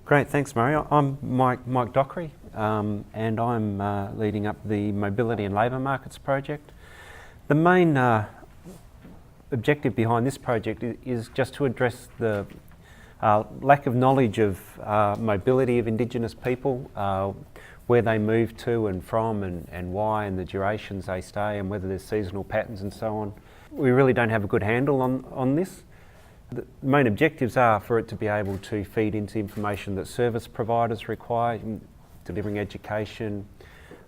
Great, thanks Murray. I'm Mike Dockery and I'm leading up the Mobility and Labour Markets project. The main objective behind this project is just to address the lack of knowledge of mobility of Indigenous people, where they move to and from and why and the durations they stay and whether there's seasonal patterns and so on. We really don't have a good handle on this. The main objectives are for it to be able to feed into information that service providers require, delivering education,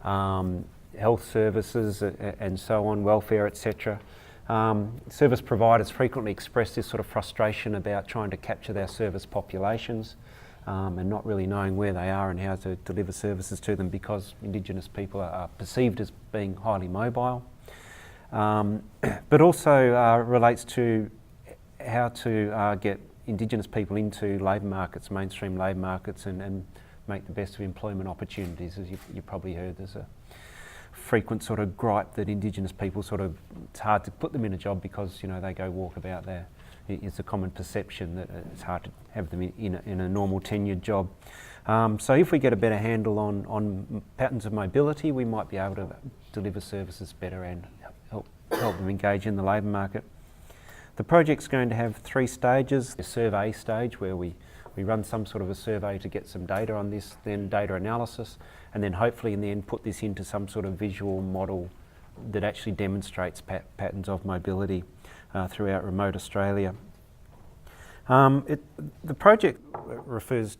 health services and so on, welfare, etc. Service providers frequently express this sort of frustration about trying to capture their service populations and not really knowing where they are and how to deliver services to them because Indigenous people are perceived as being highly mobile. But also relates to how to get Indigenous people into labour markets, mainstream labour markets, and make the best of employment opportunities. As you've probably heard, there's a frequent sort of gripe that Indigenous people it's hard to put them in a job because they go walk about there. It's a common perception that it's hard to have them in a normal tenured job. So if we get a better handle on patterns of mobility, we might be able to deliver services better and help them engage in the labour market. The project's going to have 3 stages. A survey stage where we run some sort of a survey to get some data on this, then data analysis, and then hopefully in the end put this into some sort of visual model that actually demonstrates patterns of mobility throughout remote Australia. The project refers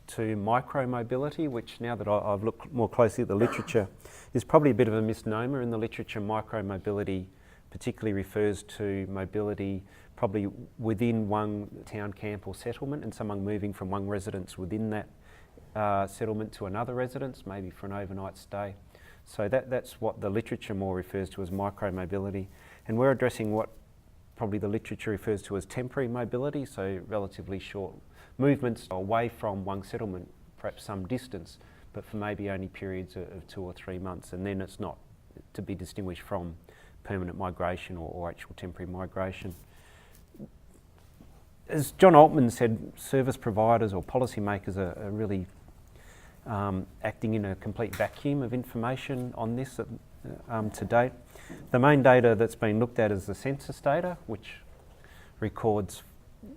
to micro-mobility, which now that I've looked more closely at the literature, is probably a bit of a misnomer in the literature. Micro-mobility particularly refers to mobility probably within one town, camp or settlement, and someone moving from one residence within that settlement to another residence, maybe for an overnight stay. So that's what the literature more refers to as micro-mobility. And we're addressing what probably the literature refers to as temporary mobility, so relatively short movements away from one settlement, perhaps some distance, but for maybe only periods of 2 or 3 months, and then it's not to be distinguished from permanent migration or actual temporary migration. As John Altman said, service providers or policymakers are really acting in a complete vacuum of information on this to date. The main data that's been looked at is the census data, which records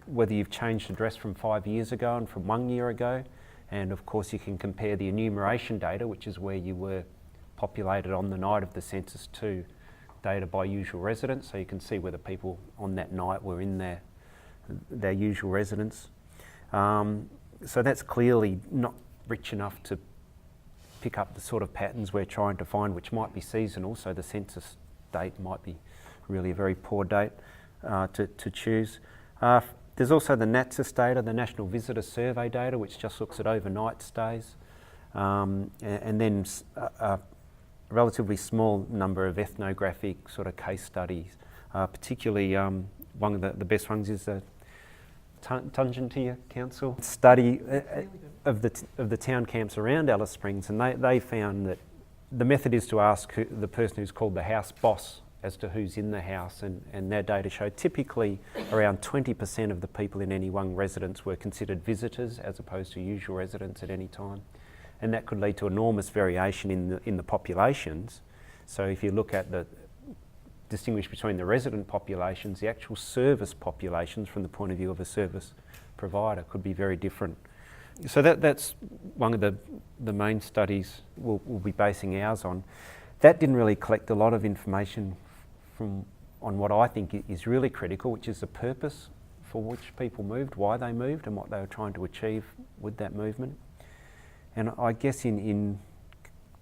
whether you've changed address from 5 years ago and from 1 year ago. And of course you can compare the enumeration data, which is where you were populated on the night of the census, to data by usual residence, so you can see whether people on that night were in their usual residence. So that's clearly not rich enough to pick up the sort of patterns we're trying to find, which might be seasonal, so the census date might be really a very poor date to choose. There's also the NatSIS data, the National Visitor Survey data, which just looks at overnight stays, and then a relatively small number of ethnographic sort of case studies. Particularly one of the best ones is the Tungentia Council study of the town camps around Alice Springs, and they found that the method is to ask the person who's called the house boss as to who's in the house, and their data showed typically around 20% of the people in any one residence were considered visitors as opposed to usual residents at any time. And that could lead to enormous variation in the populations. So if you look at distinguish between the resident populations, the actual service populations from the point of view of a service provider could be very different. So that's one of the main studies we'll be basing ours on. That didn't really collect a lot of information on what I think is really critical, which is the purpose for which people moved, why they moved and what they were trying to achieve with that movement. And I guess in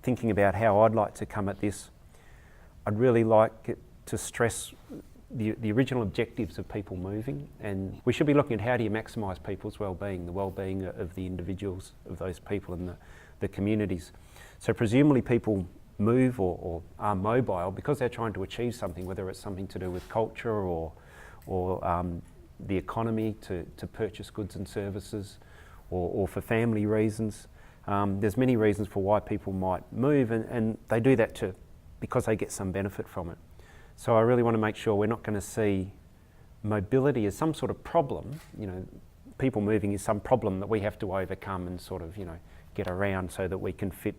thinking about how I'd like to come at this, I'd really like to stress the original objectives of people moving, and we should be looking at how do you maximise people's well-being, the well-being of the individuals, of those people in the communities. So presumably people move or are mobile because they're trying to achieve something, whether it's something to do with culture or the economy, to purchase goods and services, or for family reasons. There's many reasons for why people might move, and they do that because they get some benefit from it. So I really want to make sure we're not going to see mobility as some sort of problem. people moving is some problem that we have to overcome and sort of, get around so that we can fit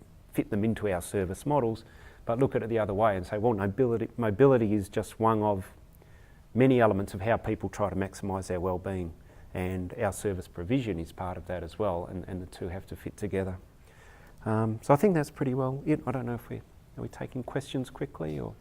them into our service models, but look at it the other way and say, well, mobility is just one of many elements of how people try to maximise their well-being, and our service provision is part of that as well, and the two have to fit together. So I think that's pretty well it. I don't know if are we taking questions quickly or...